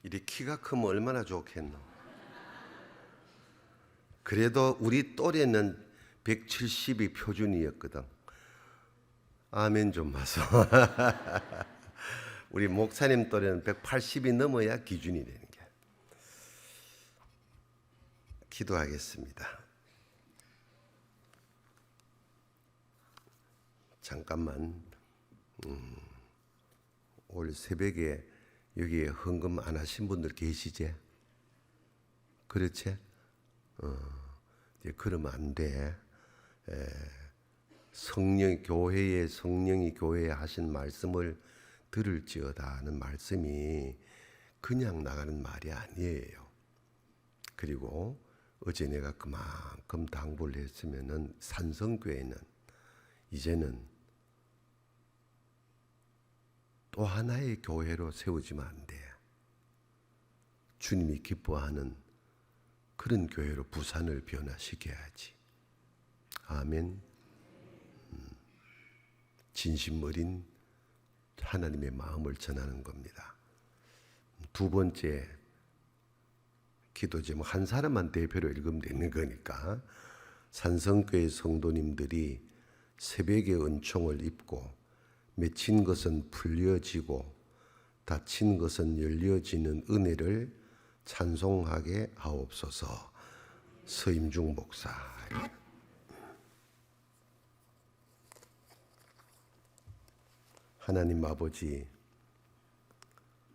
이리 키가 크면 얼마나 좋겠노. 그래도 우리 또래는 170이 표준이었거든. 아멘 좀 마소. 우리 목사님 또래는 180이 넘어야 기준이 되는 게. 기도하겠습니다. 잠깐만. 올 새벽에 여기에 헌금 안 하신 분들 계시지? 그렇지? 이제 그러면 안 돼. 성령이 교회에 하신 말씀을 들을지어다 하는 말씀이 그냥 나가는 말이 아니에요. 그리고 어제 내가 그만큼 당부를 했으면은 산성교회는 이제는 또 하나의 교회로 세우지면 안 돼. 주님이 기뻐하는 그런 교회로 부산을 변화시켜야지. 아멘. 진심 어린 하나님의 마음을 전하는 겁니다. 두 번째 기도 제목 한 사람만 대표로 읽으면 되는 거니까 산성교회 성도님들이 새벽의 은총을 입고 맺힌 것은 풀려지고 닫힌 것은 열려지는 은혜를 찬송하게 하옵소서. 서임중 목사. 하나님 아버지,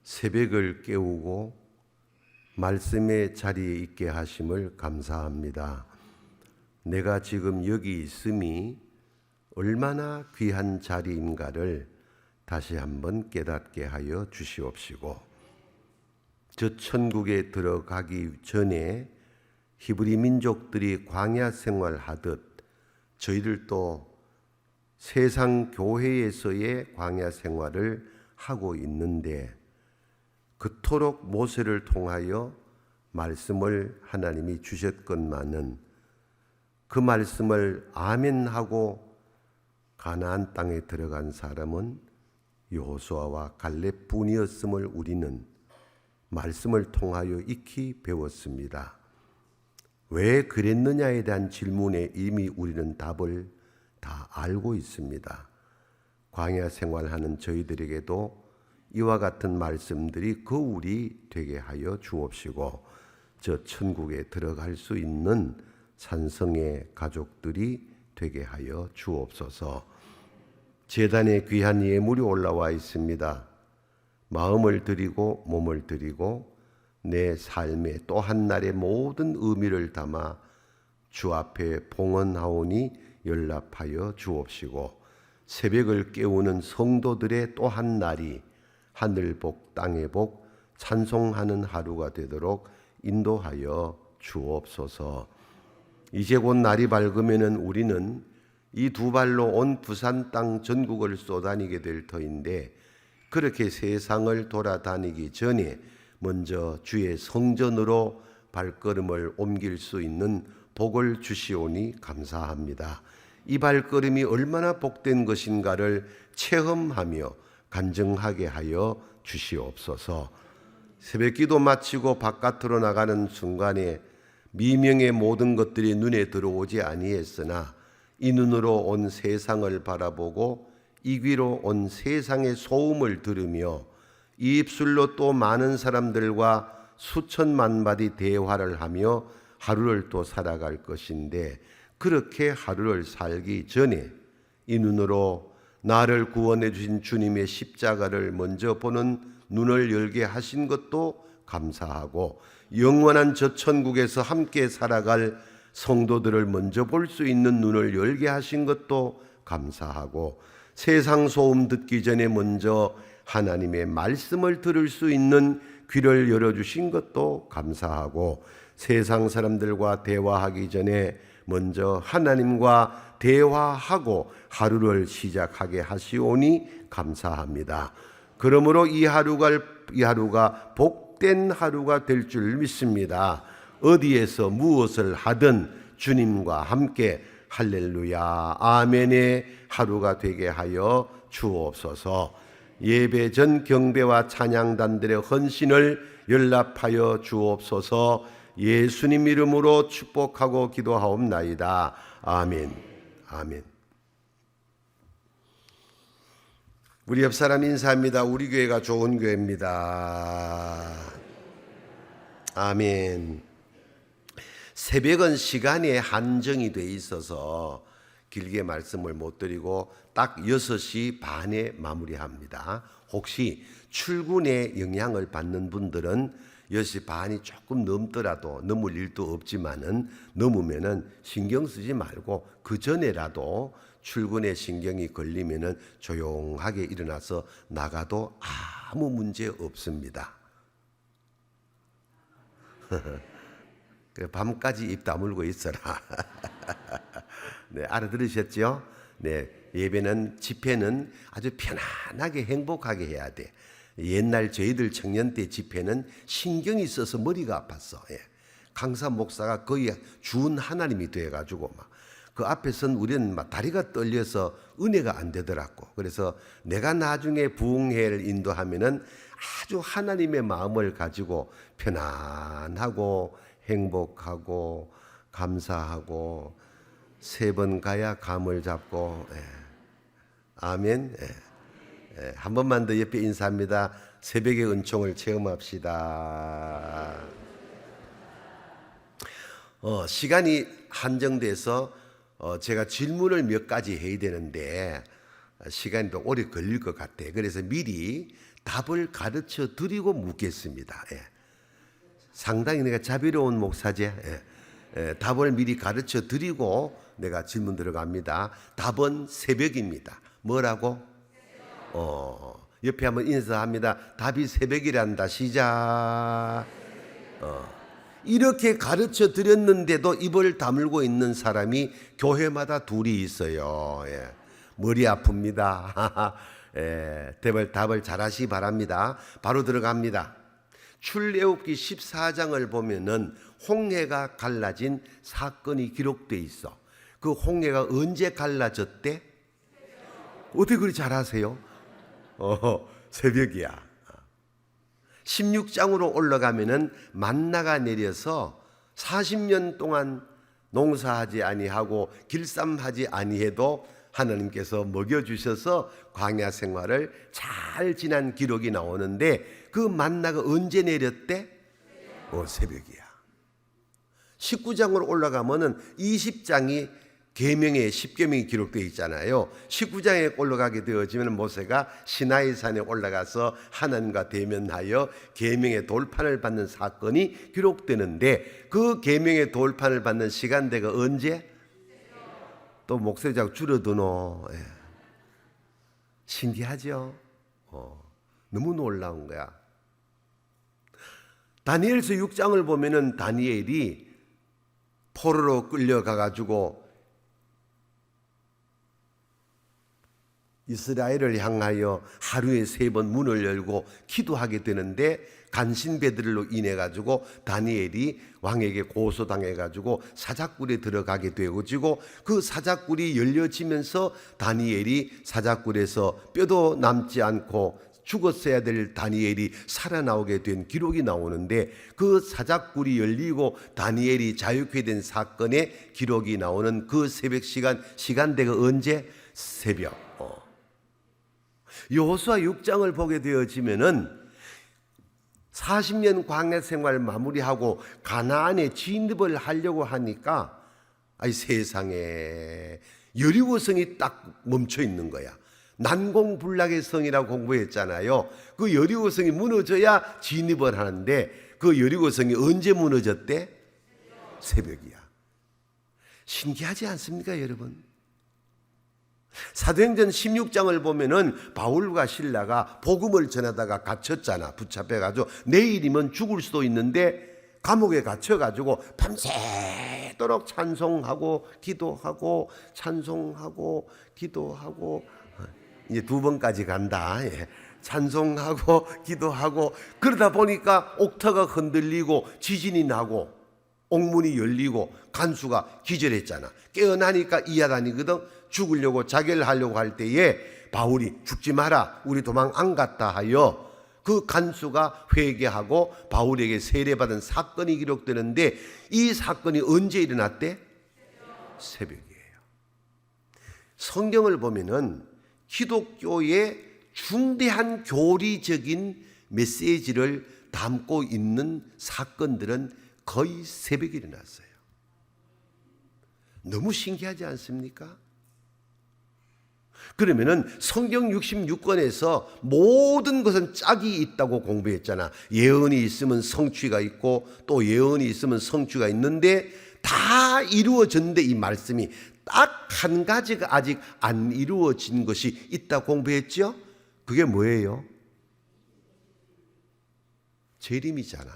새벽을 깨우고 말씀의 자리에 있게 하심을 감사합니다. 내가 지금 여기 있음이 얼마나 귀한 자리인가를 다시 한번 깨닫게 하여 주시옵시고, 저 천국에 들어가기 전에 히브리 민족들이 광야 생활하듯 저희들도 세상 교회에서의 광야 생활을 하고 있는데, 그토록 모세를 통하여 말씀을 하나님이 주셨건만은 그 말씀을 아멘하고 가나안 땅에 들어간 사람은 여호수아와 갈렙뿐이었음을 우리는 말씀을 통하여 익히 배웠습니다. 왜 그랬느냐에 대한 질문에 이미 우리는 답을 다 알고 있습니다. 광야 생활하는 저희들에게도 이와 같은 말씀들이 거울이 되게 하여 주옵시고, 저 천국에 들어갈 수 있는 산성의 가족들이 되게 하여 주옵소서. 제단에 귀한 예물이 올라와 있습니다. 마음을 드리고 몸을 드리고 내 삶의 또 한 날의 모든 의미를 담아 주 앞에 봉헌하오니 연락하여 주옵시고, 새벽을 깨우는 성도들의 또 한 날이 하늘 복 땅의 복 찬송하는 하루가 되도록 인도하여 주옵소서. 이제 곧 날이 밝으면은 우리는 이 두 발로 온 부산 땅 전국을 쏘다니게 될 터인데, 그렇게 세상을 돌아다니기 전에 먼저 주의 성전으로 발걸음을 옮길 수 있는 복을 주시오니 감사합니다. 이 발걸음이 얼마나 복된 것인가를 체험하며 간증하게 하여 주시옵소서. 새벽기도 마치고 바깥으로 나가는 순간에 미명의 모든 것들이 눈에 들어오지 아니했으나 이 눈으로 온 세상을 바라보고 이 귀로 온 세상의 소음을 들으며 이 입술로 또 많은 사람들과 수천만 마디 대화를 하며 하루를 또 살아갈 것인데, 그렇게 하루를 살기 전에 이 눈으로 나를 구원해 주신 주님의 십자가를 먼저 보는 눈을 열게 하신 것도 감사하고, 영원한 저 천국에서 함께 살아갈 성도들을 먼저 볼 수 있는 눈을 열게 하신 것도 감사하고, 세상 소음 듣기 전에 먼저 하나님의 말씀을 들을 수 있는 귀를 열어주신 것도 감사하고, 세상 사람들과 대화하기 전에 먼저 하나님과 대화하고 하루를 시작하게 하시오니 감사합니다. 그러므로 이 하루가 복된 하루가 될 줄 믿습니다. 어디에서 무엇을 하든 주님과 함께 할렐루야 아멘의 하루가 되게 하여 주옵소서. 예배 전 경배와 찬양단들의 헌신을 연락하여 주옵소서. 예수님 이름으로 축복하고 기도하옵나이다. 아멘. 아멘. 우리 옆 사람 인사합니다. 우리 교회가 좋은 교회입니다. 아멘. 새벽은 시간에 한정이 돼 있어서 길게 말씀을 못 드리고 딱 6시 반에 마무리합니다. 혹시 출근에 영향을 받는 분들은 6시 반이 조금 넘더라도 넘을 일도 없지만은 넘으면은 신경 쓰지 말고 그 전에라도 출근에 신경이 걸리면은 조용하게 일어나서 나가도 아무 문제 없습니다. 밤까지 입 다물고 있어라. 네, 알아들으셨죠? 네, 예배는 집회는 아주 편안하게 행복하게 해야 돼. 옛날 저희들 청년 때 집회는 신경이 써서 머리가 아팠어. 예. 강사 목사가 거의 준 하나님이 돼가지고 막 그 앞에선 우리는 막 다리가 떨려서 은혜가 안 되더라고. 그래서 내가 나중에 부흥회를 인도하면은 아주 하나님의 마음을 가지고 편안하고 행복하고 감사하고 3번 가야 감을 잡고. 예. 아멘. 예. 예. 한 번만 더 옆에 인사합니다. 새벽의 은총을 체험합시다. 시간이 한정돼서 제가 질문을 몇 가지 해야 되는데 시간이 더 오래 걸릴 것 같아요. 그래서 미리 답을 가르쳐 드리고 묻겠습니다. 예. 상당히 내가 자비로운 목사제. 예. 예. 답을 미리 가르쳐 드리고 내가 질문 들어갑니다. 답은 새벽입니다. 뭐라고? 옆에 한번 인사합니다. 답이 새벽이란다. 시작. 이렇게 가르쳐 드렸는데도 입을 다물고 있는 사람이 교회마다 둘이 있어요. 예. 머리 아픕니다. 예. 답을 잘하시기 바랍니다. 바로 들어갑니다. 출애굽기 14장을 보면은 홍해가 갈라진 사건이 기록돼 있어. 그 홍해가 언제 갈라졌대? 어떻게 그리 잘하세요? 새벽이야. 16장으로 올라가면은 만나가 내려서 40년 동안 농사하지 아니하고 길쌈하지 아니해도 하나님께서 먹여주셔서 광야 생활을 잘 지난 기록이 나오는데 그 만나가 언제 내렸대? 새벽이야. 19장으로 올라가면은 20장이 계명의 10계명이 기록되어 있잖아요. 19장에 올라가게 되어지면 모세가 시나이산에 올라가서 하나님과 대면하여 계명의 돌판을 받는 사건이 기록되는데 그 계명의 돌판을 받는 시간대가 언제? 또 목소리 자꾸 줄어드노. 예. 신기하죠? 너무 놀라운 거야. 다니엘서 6장을 보면은 다니엘이 포로로 끌려가가지고 이스라엘을 향하여 하루에 3번 문을 열고 기도하게 되는데 간신배들로 인해 가지고 다니엘이 왕에게 고소당해 가지고 사자굴에 들어가게 되어지고 그 사자굴이 열려지면서 다니엘이 사자굴에서 뼈도 남지 않고 죽었어야 될 다니엘이 살아나오게 된 기록이 나오는데 그 사자굴이 열리고 다니엘이 자유케 된 사건의 기록이 나오는 그 새벽 시간대가 언제? 새벽. 여호수아 6장을 보게 되어지면은 40년 광야 생활 마무리하고 가나안에 진입을 하려고 하니까 세상에 여리고성이 딱 멈춰 있는 거야. 난공불락의 성이라고 공부했잖아요. 그 여리고성이 무너져야 진입을 하는데 그 여리고성이 언제 무너졌대? 새벽이야. 신기하지 않습니까, 여러분? 사도행전 16장을 보면은 바울과 실라가 복음을 전하다가 갇혔잖아. 붙잡혀가지고 내일이면 죽을 수도 있는데 감옥에 갇혀가지고 밤새도록 찬송하고 기도하고 찬송하고 기도하고 이제 2번까지 간다. 예. 찬송하고 기도하고 그러다 보니까 옥터가 흔들리고 지진이 나고 옥문이 열리고 간수가 기절했잖아. 깨어나니까 이하단이거든. 죽으려고 자결하려고 할 때에 바울이 죽지 마라, 우리 도망 안 갔다 하여 그 간수가 회개하고 바울에게 세례받은 사건이 기록되는데, 이 사건이 언제 일어났대? 새벽이에요. 성경을 보면은 기독교의 중대한 교리적인 메시지를 담고 있는 사건들은 거의 새벽에 일어났어요. 너무 신기하지 않습니까? 그러면은 성경 66권에서 모든 것은 짝이 있다고 공부했잖아. 예언이 있으면 성취가 있고 또 예언이 있으면 성취가 있는데, 다 이루어졌는데 이 말씀이 딱 한 가지가 아직 안 이루어진 것이 있다 공부했죠? 그게 뭐예요? 재림이잖아.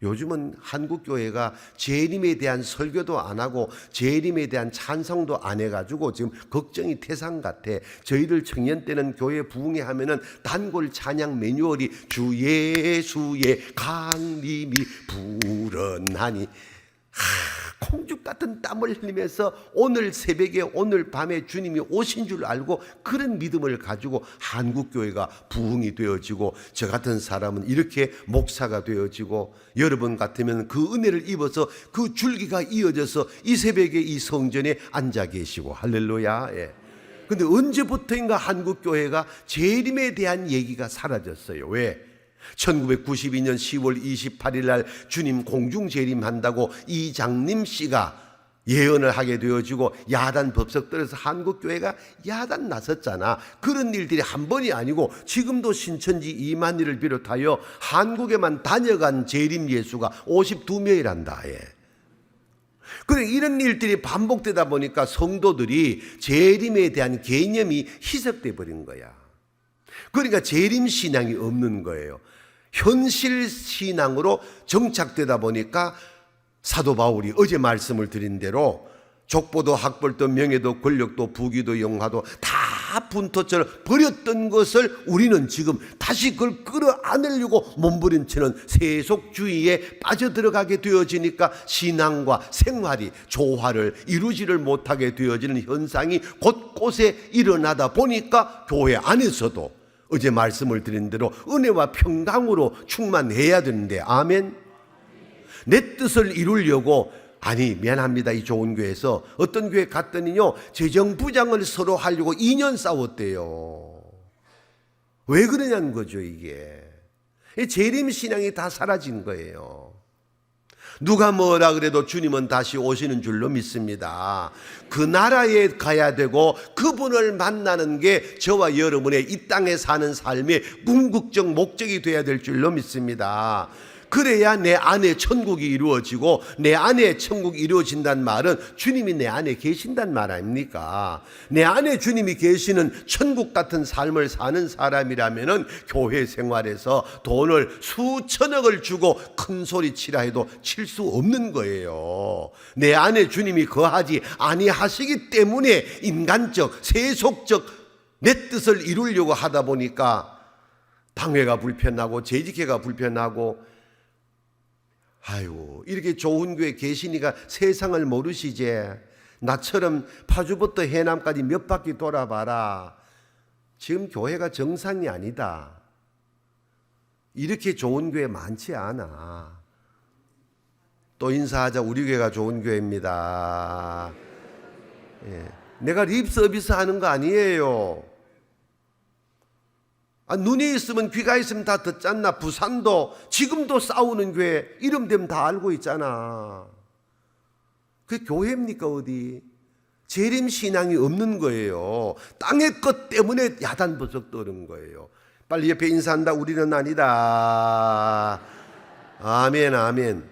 요즘은 한국교회가 재림에 대한 설교도 안 하고 재림에 대한 찬송도 안 해가지고 지금 걱정이 태산 같아. 저희들 청년 때는 교회 부흥회 하면은 단골 찬양 매뉴얼이 주 예수의 강림이 불어나니, 콩죽 같은 땀을 흘리면서 오늘 새벽에 오늘 밤에 주님이 오신 줄 알고 그런 믿음을 가지고 한국교회가 부흥이 되어지고, 저 같은 사람은 이렇게 목사가 되어지고, 여러분 같으면 그 은혜를 입어서 그 줄기가 이어져서 이 새벽에 이 성전에 앉아 계시고, 할렐루야. 예. 근데 언제부터인가 한국교회가 재림에 대한 얘기가 사라졌어요. 왜? 1992년 10월 28일 날 주님 공중 재림한다고 이장림 씨가 예언을 하게 되어지고 야단 법석들에서 한국교회가 야단 나섰잖아. 그런 일들이 한 번이 아니고 지금도 신천지 이만희를 비롯하여 한국에만 다녀간 재림 예수가 52명이란다. 예. 그래, 이런 일들이 반복되다 보니까 성도들이 재림에 대한 개념이 희석돼 버린 거야. 그러니까 재림 신앙이 없는 거예요. 현실 신앙으로 정착되다 보니까 사도 바울이 어제 말씀을 드린 대로 족보도 학벌도 명예도 권력도 부귀도 영화도 다 분토처럼 버렸던 것을 우리는 지금 다시 그걸 끌어안으려고 몸부림치는 세속주의에 빠져들어가게 되어지니까 신앙과 생활이 조화를 이루지를 못하게 되어지는 현상이 곳곳에 일어나다 보니까 교회 안에서도 어제 말씀을 드린 대로 은혜와 평강으로 충만해야 되는데, 아멘. 내 뜻을 이루려고, 아니 미안합니다, 이 좋은 교회에서 어떤 교회 갔더니요 재정부장을 서로 하려고 2년 싸웠대요. 왜 그러냐는 거죠. 이게 재림신앙이 다 사라진 거예요. 누가 뭐라 그래도 주님은 다시 오시는 줄로 믿습니다. 그 나라에 가야 되고 그분을 만나는 게 저와 여러분의 이 땅에 사는 삶의 궁극적 목적이 돼야 될 줄로 믿습니다. 그래야 내 안에 천국이 이루어지고, 내 안에 천국이 이루어진다는 말은 주님이 내 안에 계신다는 말 아닙니까? 내 안에 주님이 계시는 천국 같은 삶을 사는 사람이라면은 교회 생활에서 돈을 수천억을 주고 큰 소리 치라 해도 칠 수 없는 거예요. 내 안에 주님이 거하지 아니하시기 때문에 인간적, 세속적 내 뜻을 이루려고 하다 보니까 방해가 불편하고 재직회가 불편하고, 아유, 이렇게 좋은 교회 계시니까 세상을 모르시지. 나처럼 파주부터 해남까지 몇 바퀴 돌아봐라. 지금 교회가 정상이 아니다. 이렇게 좋은 교회 많지 않아. 또 인사하자. 우리 교회가 좋은 교회입니다. 예. 내가 립 서비스 하는 거 아니에요. 눈이 있으면 귀가 있으면 다 듣잖나. 부산도 지금도 싸우는 교회 이름 되면 다 알고 있잖아. 그게 교회입니까 어디? 재림신앙이 없는 거예요. 땅의 것 때문에 야단버석 떠는 거예요. 빨리 옆에 인사한다. 우리는 아니다. 아멘, 아멘.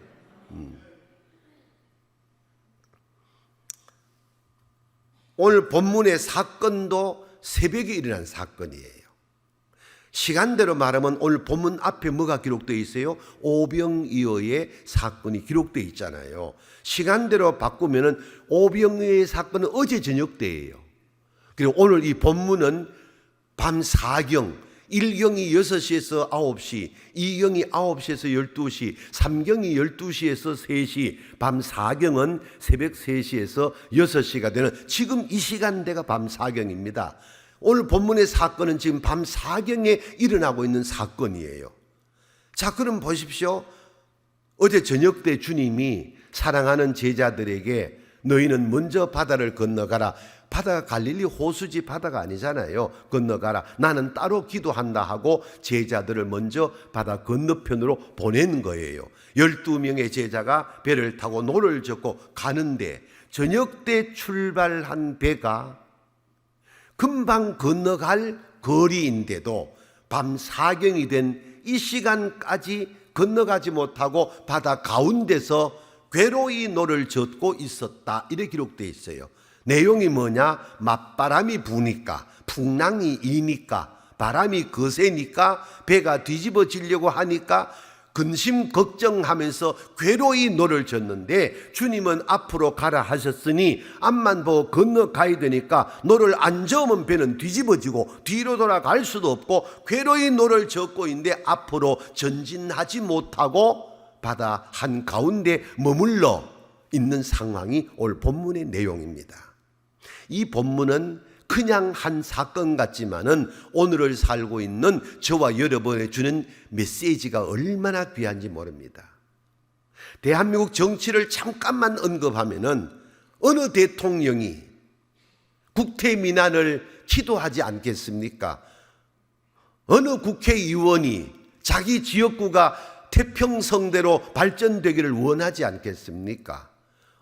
오늘 본문의 사건도 새벽에 일어난 사건이에요. 시간대로 말하면 오늘 본문 앞에 뭐가 기록되어 있어요? 오병이어의 사건이 기록되어 있잖아요. 시간대로 바꾸면은 오병이어의 사건은 어제 저녁 때예요. 그리고 오늘 이 본문은 밤 4경, 1경이 6시에서 9시, 2경이 9시에서 12시, 3경이 12시에서 3시, 밤 4경은 새벽 3시에서 6시가 되는 지금 이 시간대가 밤 4경입니다. 오늘 본문의 사건은 지금 밤 사경에 일어나고 있는 사건이에요. 자, 그럼 보십시오. 어제 저녁 때 주님이 사랑하는 제자들에게 너희는 먼저 바다를 건너가라. 바다가 갈릴리 호수지 바다가 아니잖아요. 건너가라. 나는 따로 기도한다 하고 제자들을 먼저 바다 건너편으로 보낸 거예요. 12명의 제자가 배를 타고 노를 젓고 가는데 저녁 때 출발한 배가 금방 건너갈 거리인데도 밤 사경이 된 이 시간까지 건너가지 못하고 바다 가운데서 괴로이 노를 젓고 있었다. 이렇게 기록되어 있어요. 내용이 뭐냐? 맞바람이 부니까, 풍랑이 이니까, 바람이 거세니까 배가 뒤집어지려고 하니까 근심 걱정하면서 괴로이 노를 젓는데 주님은 앞으로 가라 하셨으니 앞만 보고 건너가야 되니까 노를 안 저으면 배는 뒤집어지고 뒤로 돌아갈 수도 없고 괴로이 노를 젓고 있는데 앞으로 전진하지 못하고 바다 한가운데 머물러 있는 상황이 오늘 본문의 내용입니다. 이 본문은 그냥 한 사건 같지만은 오늘을 살고 있는 저와 여러분에 주는 메시지가 얼마나 귀한지 모릅니다. 대한민국 정치를 잠깐만 언급하면은 어느 대통령이 국태민안을 기도하지 않겠습니까? 어느 국회의원이 자기 지역구가 태평성대로 발전되기를 원하지 않겠습니까?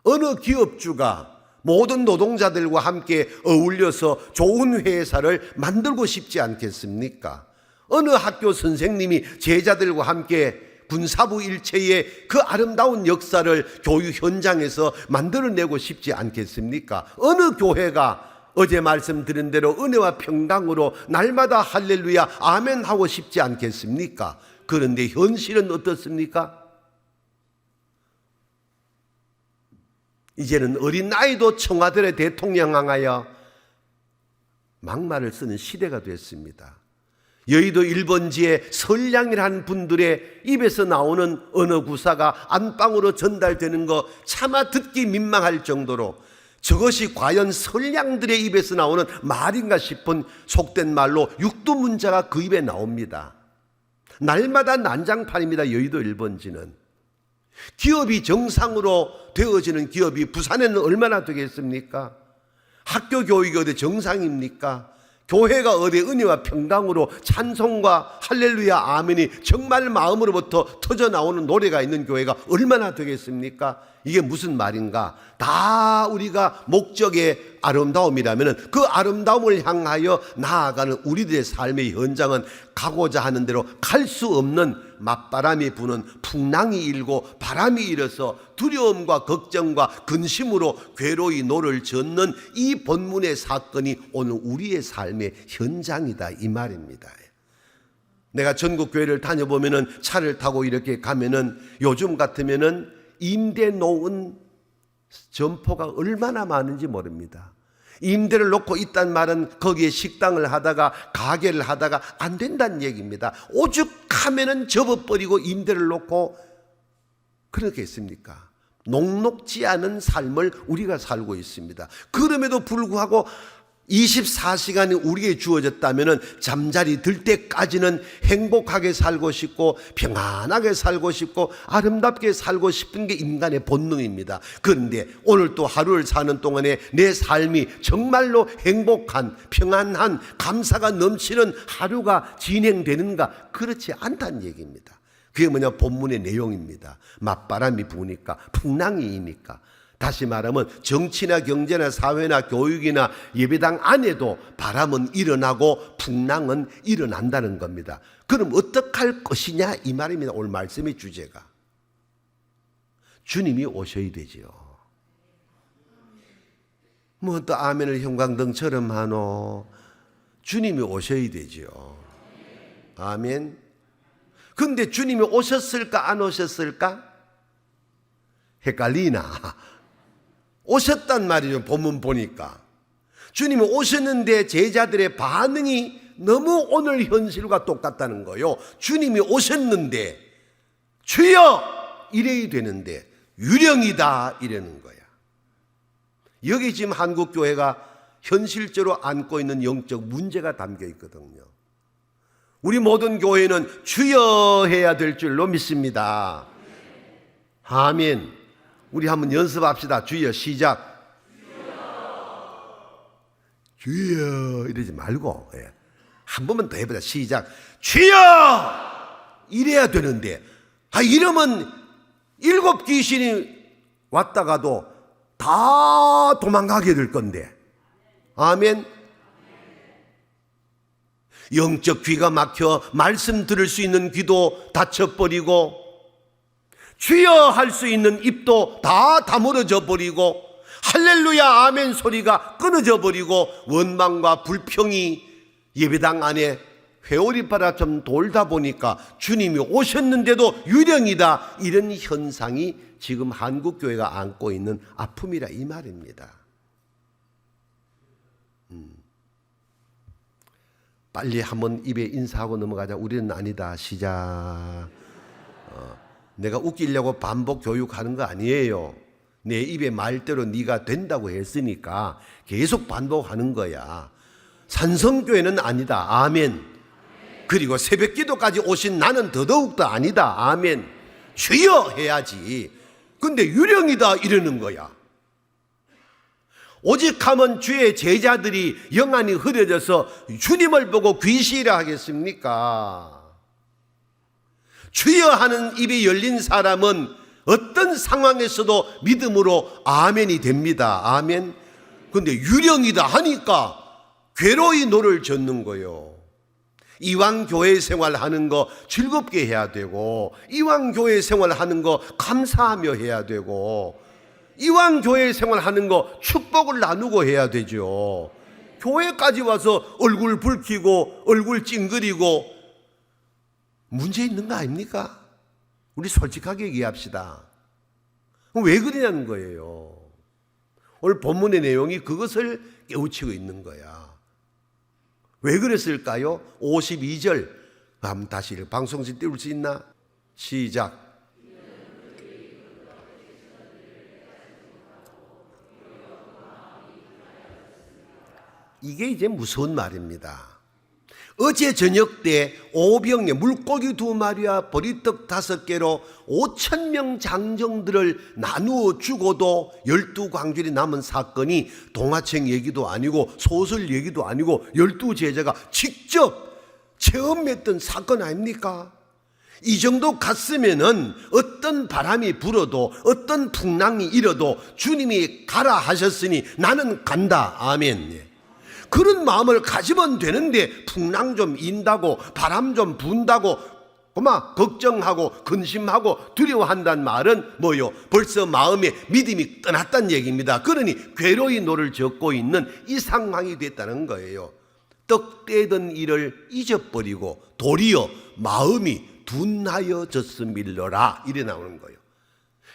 어느 기업주가 모든 노동자들과 함께 어울려서 좋은 회사를 만들고 싶지 않겠습니까? 어느 학교 선생님이 제자들과 함께 군사부 일체의 그 아름다운 역사를 교육 현장에서 만들어내고 싶지 않겠습니까? 어느 교회가 어제 말씀드린 대로 은혜와 평강으로 날마다 할렐루야 아멘 하고 싶지 않겠습니까? 그런데 현실은 어떻습니까? 이제는 어린 나이도 청와대의 대통령 향하여 막말을 쓰는 시대가 됐습니다. 여의도 1번지에 선량이라는 분들의 입에서 나오는 언어 구사가 안방으로 전달되는 거 차마 듣기 민망할 정도로 저것이 과연 선량들의 입에서 나오는 말인가 싶은 속된 말로 육두문자가 그 입에 나옵니다. 날마다 난장판입니다. 여의도 1번지는. 기업이 정상으로 되어지는 기업이 부산에는 얼마나 되겠습니까? 학교 교육이 어디 정상입니까? 교회가 어디 은혜와 평강으로 찬송과 할렐루야 아멘이 정말 마음으로부터 터져 나오는 노래가 있는 교회가 얼마나 되겠습니까? 이게 무슨 말인가? 다 우리가 목적의 아름다움이라면 그 아름다움을 향하여 나아가는 우리들의 삶의 현장은 가고자 하는 대로 갈 수 없는 맞바람이 부는 풍랑이 일고 바람이 일어서 두려움과 걱정과 근심으로 괴로이 노를 젓는 이 본문의 사건이 오늘 우리의 삶의 현장이다 이 말입니다. 내가 전국 교회를 다녀보면은 차를 타고 이렇게 가면은 요즘 같으면은 임대 놓은 점포가 얼마나 많은지 모릅니다. 임대를 놓고 있단 말은 거기에 식당을 하다가 가게를 하다가 안 된다는 얘기입니다. 오죽하면은 접어버리고 임대를 놓고 그러겠습니까? 녹록지 않은 삶을 우리가 살고 있습니다. 그럼에도 불구하고 24시간이 우리에게 주어졌다면 잠자리 들 때까지는 행복하게 살고 싶고 평안하게 살고 싶고 아름답게 살고 싶은 게 인간의 본능입니다. 그런데 오늘 또 하루를 사는 동안에 내 삶이 정말로 행복한 평안한 감사가 넘치는 하루가 진행되는가? 그렇지 않다는 얘기입니다. 그게 뭐냐? 본문의 내용입니다. 맞바람이 부니까 풍랑이 이니까. 다시 말하면 정치나 경제나 사회나 교육이나 예배당 안에도 바람은 일어나고 풍랑은 일어난다는 겁니다. 그럼 어떡할 것이냐 이 말입니다. 오늘 말씀의 주제가. 주님이 오셔야 되지요. 뭐 또 아멘을 형광등처럼 하노. 주님이 오셔야 되지요. 아멘. 근데 주님이 오셨을까 안 오셨을까? 헷갈리나? 오셨단 말이죠. 본문 보니까 주님이 오셨는데 제자들의 반응이 너무 오늘 현실과 똑같다는 거예요. 주님이 오셨는데 주여 이래야 되는데 유령이다 이러는 거야. 여기 지금 한국교회가 현실적으로 안고 있는 영적 문제가 담겨 있거든요. 우리 모든 교회는 주여 해야 될 줄로 믿습니다. 아멘. 우리 한번 연습합시다. 주여. 시작. 주여 이러지 말고 한 번만 더 해보자. 시작. 주여 이래야 되는데 이러면 7 귀신이 왔다가도 다 도망가게 될 건데. 아멘. 영적 귀가 막혀 말씀 들을 수 있는 귀도 닫혀버리고 주여 할 수 있는 입도 다 다물어져 버리고 할렐루야 아멘 소리가 끊어져 버리고 원망과 불평이 예배당 안에 회오리바람처럼 돌다 보니까 주님이 오셨는데도 유령이다. 이런 현상이 지금 한국교회가 안고 있는 아픔이라 이 말입니다. 빨리 한번 입에 인사하고 넘어가자. 우리는 아니다. 시작. 내가 웃기려고 반복 교육하는 거 아니에요. 내 입에 말대로 네가 된다고 했으니까 계속 반복하는 거야. 산성교회는 아니다. 아멘. 그리고 새벽기도까지 오신 나는 더더욱더 아니다. 아멘. 주여 해야지. 근데 유령이다 이러는 거야. 오직 하면 주의 제자들이 영안이 흐려져서 주님을 보고 귀시라 하겠습니까? 주여 하는 입이 열린 사람은 어떤 상황에서도 믿음으로 아멘이 됩니다. 아멘. 근데 유령이다 하니까 괴로이 노를 젓는 거예요. 이왕 교회 생활하는 거 즐겁게 해야 되고, 이왕 교회 생활하는 거 감사하며 해야 되고, 이왕 교회 생활하는 거 축복을 나누고 해야 되죠. 교회까지 와서 얼굴 붉히고 얼굴 찡그리고 문제 있는 거 아닙니까? 우리 솔직하게 얘기합시다. 왜 그러냐는 거예요. 오늘 본문의 내용이 그것을 깨우치고 있는 거야. 왜 그랬을까요? 52절 한번 다시 방송실 띄울 수 있나? 시작. 이게 이제 무서운 말입니다. 어제 저녁 때 오병에 물고기 2마리와 보리떡 5개로 5,000명 장정들을 나누어 주고도 12광줄이 남은 사건이 동화책 얘기도 아니고 소설 얘기도 아니고 12제자가 직접 체험했던 사건 아닙니까? 이 정도 갔으면은 어떤 바람이 불어도 어떤 풍랑이 일어도 주님이 가라 하셨으니 나는 간다. 아멘. 그런 마음을 가지면 되는데 풍랑 좀 인다고 바람 좀 분다고 걱정하고 근심하고 두려워한다는 말은 뭐요? 벌써 마음에 믿음이 떠났다는 얘기입니다. 그러니 괴로이 노를 젓고 있는 이 상황이 됐다는 거예요. 떡 떼던 일을 잊어버리고 도리어 마음이 둔하여졌음일러라 이래 나오는 거예요.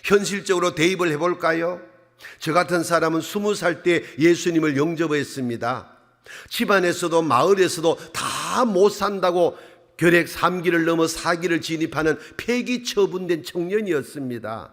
현실적으로 대입을 해볼까요? 저 같은 사람은 20살 때 예수님을 영접했습니다. 집안에서도 마을에서도 다 못 산다고 결핵 3기를 넘어 4기를 진입하는 폐기 처분된 청년이었습니다.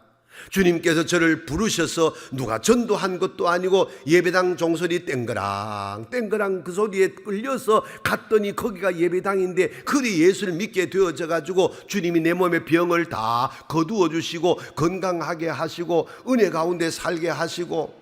주님께서 저를 부르셔서 누가 전도한 것도 아니고 예배당 종소리 땡그랑 땡그랑 그 소리에 끌려서 갔더니 거기가 예배당인데 그리 예수를 믿게 되어져 가지고 주님이 내 몸의 병을 다 거두어 주시고 건강하게 하시고 은혜 가운데 살게 하시고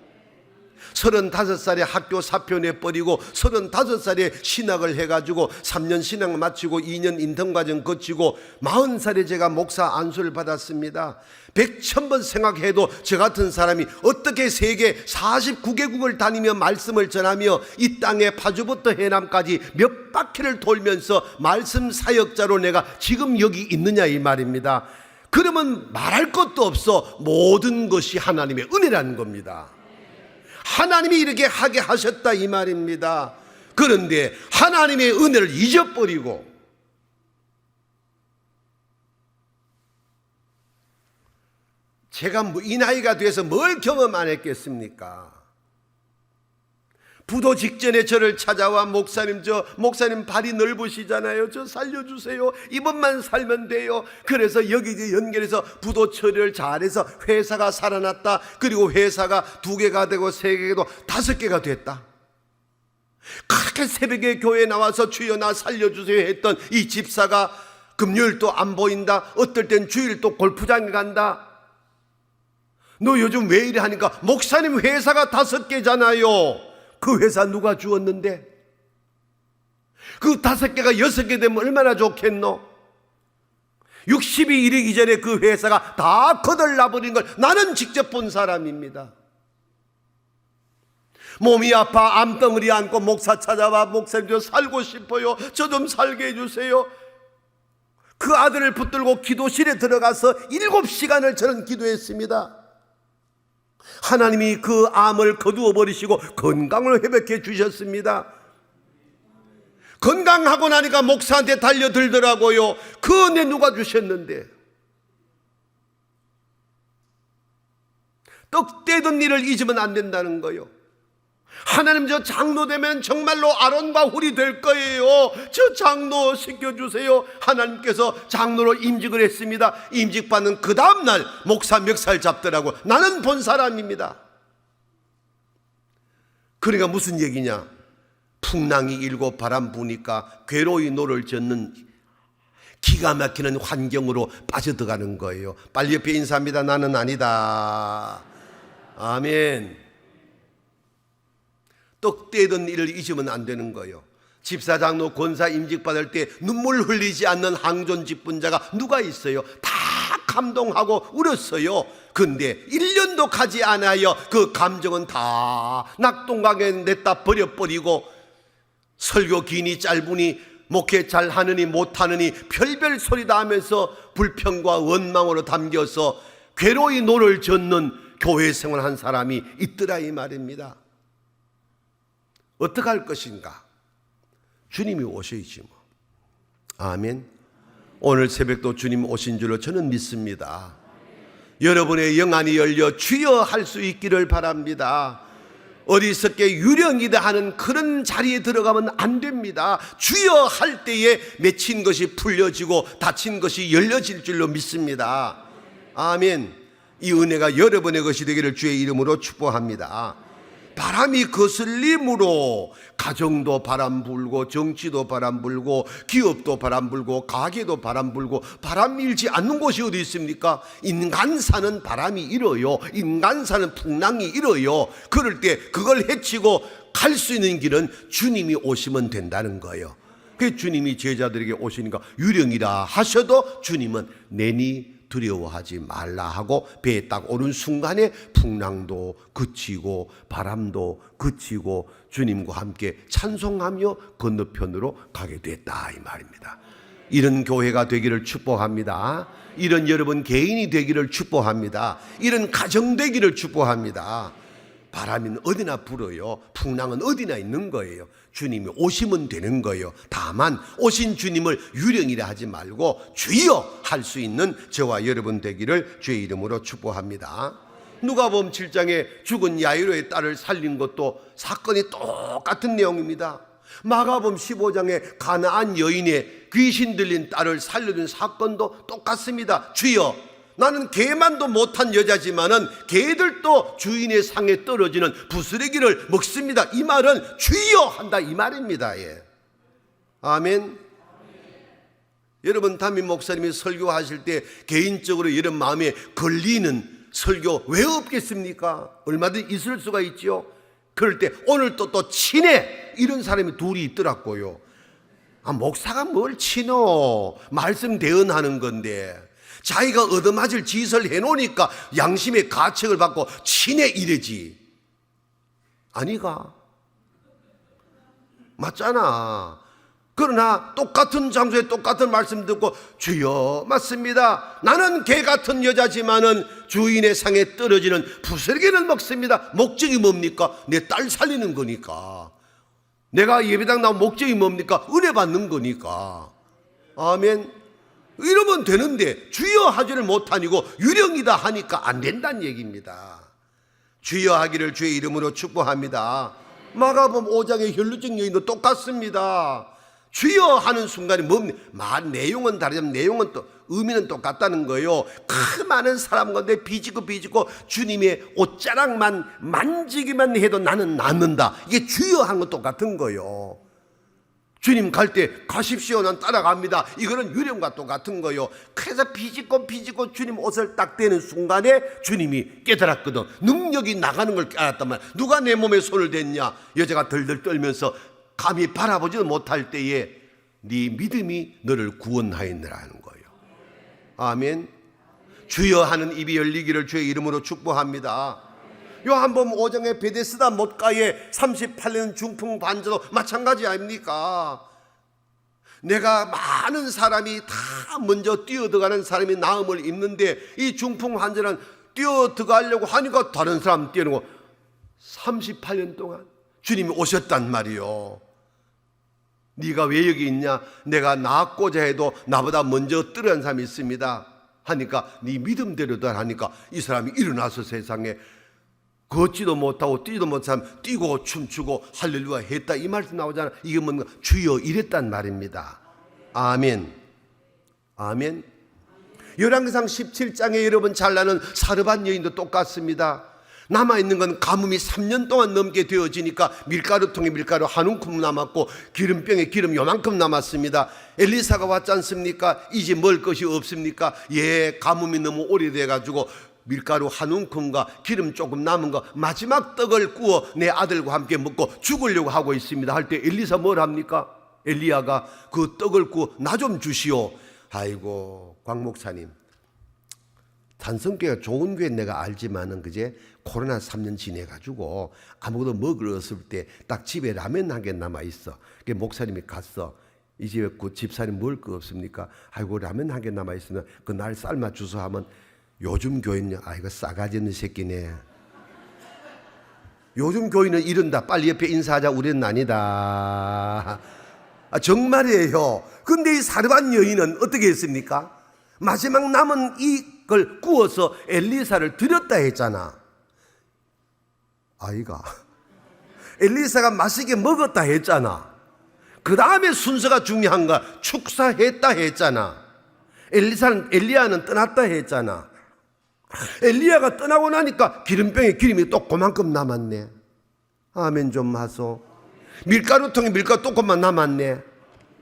35살에 학교 사표 내버리고 35살에 신학을 해가지고 3년 신학 마치고 2년 인턴과정 거치고 40살에 제가 목사 안수를 받았습니다. 100,000번 생각해도 저 같은 사람이 어떻게 세계 49개국을 다니며 말씀을 전하며 이 땅의 파주부터 해남까지 몇 바퀴를 돌면서 말씀 사역자로 내가 지금 여기 있느냐 이 말입니다. 그러면 말할 것도 없어. 모든 것이 하나님의 은혜라는 겁니다. 하나님이 이렇게 하게 하셨다 이 말입니다. 그런데 하나님의 은혜를 잊어버리고 제가 이 나이가 돼서 뭘 경험 안 했겠습니까? 부도 직전에 저를 찾아와 목사님 발이 넓으시잖아요. 저 살려주세요. 이번만 살면 돼요. 그래서 여기 연결해서 부도 처리를 잘해서 회사가 살아났다. 그리고 회사가 2개가 되고 3개가 되고 5개가 됐다. 그렇게 새벽에 교회에 나와서 주여 나 살려주세요 했던 이 집사가 금요일도 안 보인다, 어떨 땐 주일 또 골프장에 간다. 너 요즘 왜 이래 하니까 목사님 회사가 5개잖아요. 그 회사 누가 주었는데? 그 5개가 6개 되면 얼마나 좋겠노? 60이 이르기 전에 그 회사가 다 거덜나버린 걸 나는 직접 본 사람입니다. 몸이 아파 암덩어리 안고 목사 찾아와 목사님 저 살고 싶어요. 저 좀 살게 해주세요. 그 아들을 붙들고 기도실에 들어가서 7시간을 저는 기도했습니다. 하나님이 그 암을 거두어 버리시고 건강을 회복해 주셨습니다. 건강하고 나니까 목사한테 달려들더라고요. 그 은혜 누가 주셨는데? 떡 떼던 일을 잊으면 안 된다는 거요. 하나님 저 장로 되면 정말로 아론과 훌이 될 거예요. 저 장로 시켜주세요. 하나님께서 장로로 임직을 했습니다. 임직받는 그 다음날 목사 멱살 잡더라고. 나는 본 사람입니다. 그러니까 무슨 얘기냐? 풍랑이 일고 바람 부니까 괴로이 노를 젓는 기가 막히는 환경으로 빠져들어가는 거예요. 빨리 옆에 인사합니다. 나는 아니다. 아멘. 떡 떼던 일을 잊으면 안 되는 거예요. 집사장로 권사 임직받을 때 눈물 흘리지 않는 항존 직분자가 누가 있어요? 다 감동하고 울었어요. 근데 1년도 가지 않아요. 그 감정은 다 낙동강에 냈다 버려버리고 설교 기니 짧으니 목회 잘하느니 못하느니 별별 소리 다 하면서 불평과 원망으로 담겨서 괴로이 노를 젓는 교회 생활한 사람이 있더라 이 말입니다. 어떻게 할 것인가? 주님이 오셔야지 뭐. 아멘. 오늘 새벽도 주님 오신 줄로 저는 믿습니다. 여러분의 영안이 열려 주여 할 수 있기를 바랍니다. 어리석게 유령이다 하는 그런 자리에 들어가면 안 됩니다. 주여 할 때에 맺힌 것이 풀려지고 닫힌 것이 열려질 줄로 믿습니다. 아멘. 이 은혜가 여러분의 것이 되기를 주의 이름으로 축복합니다. 바람이 거슬림으로 가정도 바람 불고 정치도 바람 불고 기업도 바람 불고 가게도 바람 불고 바람 일지 않는 곳이 어디 있습니까? 인간사는 바람이 일어요. 인간사는 풍랑이 일어요. 그럴 때 그걸 헤치고 갈 수 있는 길은 주님이 오시면 된다는 거예요. 그 주님이 제자들에게 오시니까 유령이라 하셔도 주님은 내니 두려워하지 말라 하고 배에 딱 오른 순간에 풍랑도 그치고 바람도 그치고 주님과 함께 찬송하며 건너편으로 가게 됐다 이 말입니다. 이런 교회가 되기를 축복합니다. 이런 여러분 개인이 되기를 축복합니다. 이런 가정 되기를 축복합니다. 바람은 어디나 불어요. 풍랑은 어디나 있는 거예요. 주님이 오시면 되는 거예요. 다만 오신 주님을 유령이라 하지 말고 주여 할 수 있는 저와 여러분 되기를 주의 이름으로 축복합니다. 누가복음 7장에 죽은 야이로의 딸을 살린 것도 사건이 똑같은 내용입니다. 마가복음 15장에 가나안 여인의 귀신 들린 딸을 살려준 사건도 똑같습니다. 주여, 나는 개만도 못한 여자지만은 개들도 주인의 상에 떨어지는 부스러기를 먹습니다. 이 말은 주여 한다 이 말입니다. 예. 아멘. 여러분 담임 목사님이 설교하실 때 개인적으로 여러분 마음에 걸리는 설교 왜 없겠습니까? 얼마든지 있을 수가 있죠. 그럴 때 오늘 또 친해 이런 사람이 둘이 있더라고요. 아, 목사가 뭘 친어? 말씀 대언하는 건데 자기가 얻어맞을 짓을 해놓으니까 양심의 가책을 받고 친해 이래지. 아니가? 맞잖아. 그러나 똑같은 장소에 똑같은 말씀 듣고 주여 맞습니다. 나는 개 같은 여자지만은 주인의 상에 떨어지는 부스러기를 먹습니다. 목적이 뭡니까? 내 딸 살리는 거니까. 내가 예배당 나온 목적이 뭡니까? 은혜 받는 거니까. 아멘. 이러면 되는데 주여 하지를 못하니고 유령이다 하니까 안 된다는 얘기입니다. 주여 하기를 주의 이름으로 축복합니다. 마가복음 5장의 혈루증 여인도 똑같습니다. 주여 하는 순간에 말 내용은 다르지만 내용은 또 의미는 똑같다는 거예요. 그 많은 사람 가운데 비지고 주님의 옷자락만 만지기만 해도 나는 낫는다. 이게 주여 하는 건 똑같은 거예요. 주님 갈 때 가십시오, 난 따라갑니다. 이거는 유령과 똑같은 거예요. 그래서 비집고 주님 옷을 딱 대는 순간에 주님이 깨달았거든. 능력이 나가는 걸 알았단 말이야. 누가 내 몸에 손을 댔냐? 여자가 덜덜 떨면서 감히 바라보지도 못할 때에 네 믿음이 너를 구원하였느라 하는 거예요. 아멘. 주여 하는 입이 열리기를 주의 이름으로 축복합니다. 요한복음 5장의 베데스다 못가의 38년 중풍 환자도 마찬가지 아닙니까? 내가 많은 사람이 다 먼저 뛰어들어가는 사람이 나음을 입는데 이 중풍 환자는 뛰어들어가려고 하니까 다른 사람 뛰어들고 38년 동안 주님이 오셨단 말이요. 네가 왜 여기 있냐? 내가 낳았고자 해도 나보다 먼저 뛰어난 사람이 있습니다 하니까 네 믿음대로다 하니까 이 사람이 일어나서 세상에 걷지도 못하고 뛰지도 못한 사람 뛰고 춤추고 할렐루야 했다 이 말씀 나오잖아. 이게 뭔가 주여 이랬단 말입니다. 아멘. 아멘. 열왕기상 17장에 여러분 잘 아는 사르밧 여인도 똑같습니다. 남아있는 건 가뭄이 3년 동안 넘게 되어지니까 밀가루통에 밀가루 한 움큼 남았고 기름병에 기름 요만큼 남았습니다. 엘리사가 왔지 않습니까? 이제 먹을 것이 없습니까? 예, 가뭄이 너무 오래돼가지고 밀가루 한 움큼과 기름 조금 남은 거 마지막 떡을 구워 내 아들과 함께 먹고 죽으려고 하고 있습니다 할 때 엘리사 뭘 합니까? 엘리야가 그 떡을 구워 나 좀 주시오. 아이고 광 목사님, 단성교회가 좋은 교회 내가 알지만은 그제 코로나 3년 지내가지고 아무것도 먹을 없을 때 딱 집에 라면 한 개 남아 있어. 그 목사님이 갔어. 이 집에 그 집사님 먹을 거 없습니까? 아이고 라면 한 개 남아 있으면 그 날 삶아 주소 하면 요즘 교회는 아이고 싸가지 없는 새끼네. 요즘 교회는 이런다. 빨리 옆에 인사하자. 우리는 아니다. 정말이에요. 근데 이 사르밧 여인은 어떻게 했습니까? 마지막 남은 이걸 구워서 엘리사를 드렸다 했잖아. 아이가 엘리사가 맛있게 먹었다 했잖아. 그 다음에 순서가 중요한 거야. 축사했다 했잖아. 엘리야는 떠났다 했잖아. 엘리야가 떠나고 나니까 기름병에 기름이 또 그만큼 남았네. 아멘 좀 하소. 밀가루통에 밀가루 조금만 남았네.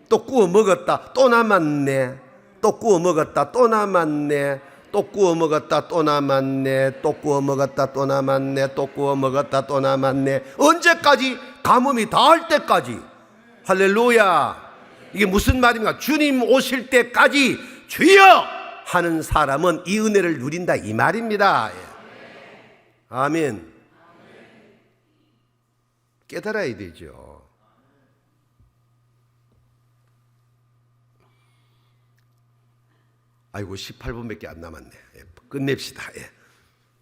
또 구워 먹었다 또 남았네. 또 구워 먹었다 또 남았네. 또 구워 먹었다 또 남았네. 또 구워 먹었다 또 남았네. 또 구워 먹었다 또 남았네. 언제까지? 가뭄이 다할 때까지. 할렐루야. 이게 무슨 말입니까? 주님 오실 때까지 주여 하는 사람은 이 은혜를 누린다 이 말입니다. 아멘. 깨달아야 되죠. 아이고 18분밖에 안 남았네. 끝냅시다.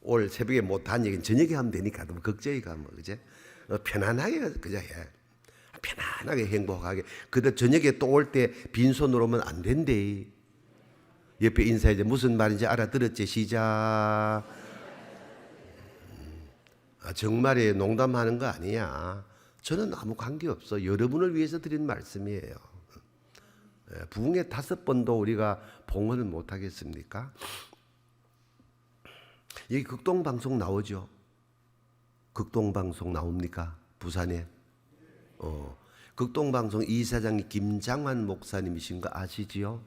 올 새벽에 못한 얘기는 저녁에 하면 되니까 너무 걱정이 가면 그제 편안하게 그저 편안하게 행복하게. 그때 저녁에 또 올 때 빈손으로 오면 안 된대. 옆에 인사해줘. 무슨 말인지 알아들었지? 시작. 정말에 농담하는 거 아니야. 저는 아무 관계없어. 여러분을 위해서 드린 말씀이에요. 부흥회 5번도 우리가 봉헌을 못하겠습니까? 여기 극동방송 나오죠? 극동방송 나옵니까? 부산에? 극동방송 이사장이 김장환 목사님이신 거 아시지요?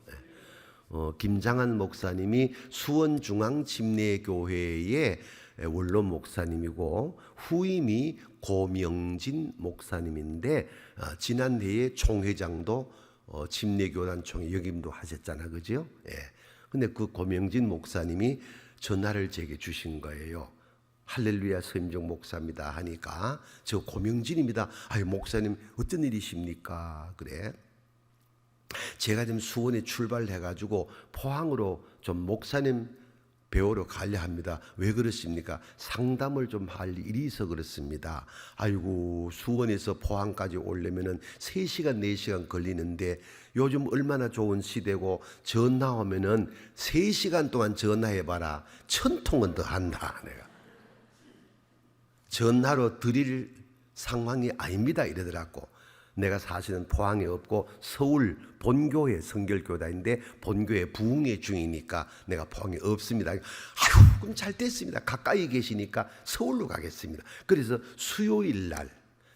김장환 목사님이 수원중앙침례교회의 원로 목사님이고 후임이 고명진 목사님인데 지난해에 총회장도 침례교단 총회 역임도 하셨잖아, 그죠? 근데 그 고명진 목사님이 전화를 제게 주신 거예요. 할렐루야 서임종 목사입니다 하니까 저 고명진입니다. 아유 목사님 어떤 일이십니까? 그래. 제가 지금 수원에 출발해가지고 포항으로 좀 목사님 배우러 가려 합니다. 왜 그렇습니까? 상담을 좀 할 일이 있어 그렇습니다. 아이고 수원에서 포항까지 오려면은 3시간 4시간 걸리는데 요즘 얼마나 좋은 시대고 전화 오면은 3시간 동안 전화해봐라 1000통은 더 한다. 내가 전화로 드릴 상황이 아닙니다 이러더라고. 내가 사실은 포항에 없고 서울 본교회 성결교단인데 본교회 부흥회 중이니까 내가 포항에 없습니다. 아유, 그럼 잘 됐습니다. 가까이 계시니까 서울로 가겠습니다. 그래서 수요일 날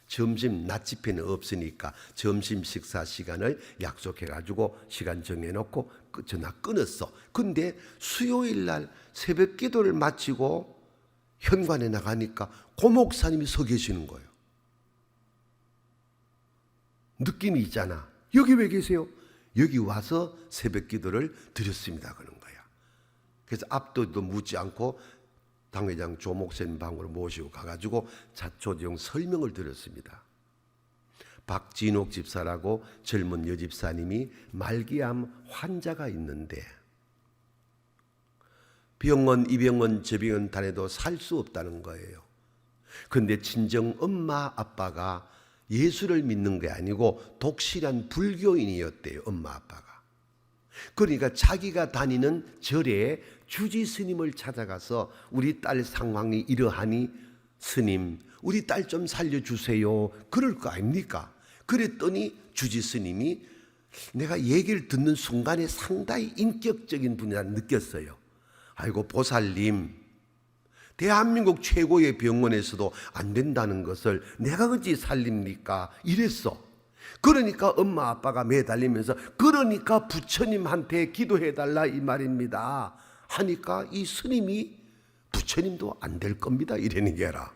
점심 낮 집회는 없으니까 점심 식사 시간을 약속해가지고 시간 정해놓고 전화 끊었어. 근데 수요일 날 새벽 기도를 마치고 현관에 나가니까 고 목사님이 서 계시는 거예요. 느낌이 있잖아. 여기 왜 계세요? 여기 와서 새벽 기도를 드렸습니다. 그런 거야. 그래서 앞도도 묻지 않고 당회장 조 목사님 방으로 모시고 가가지고 자초지용 설명을 드렸습니다. 박진옥 집사라고 젊은 여집사님이 말기암 환자가 있는데 병원, 이 병원, 저 병원 다녀도 살 수 없다는 거예요. 그런데 친정 엄마, 아빠가 예수를 믿는 게 아니고 독실한 불교인이었대요. 엄마, 아빠가. 그러니까 자기가 다니는 절에 주지 스님을 찾아가서 우리 딸 상황이 이러하니 스님, 우리 딸 좀 살려주세요. 그럴 거 아닙니까? 그랬더니 주지 스님이 내가 얘기를 듣는 순간에 상당히 인격적인 분이라 느꼈어요. 아이고 보살님, 대한민국 최고의 병원에서도 안 된다는 것을 내가 어찌 살립니까? 이랬어. 그러니까 엄마 아빠가 매달리면서 그러니까 부처님한테 기도해달라 이 말입니다 하니까 이 스님이 부처님도 안 될 겁니다 이러는 게라.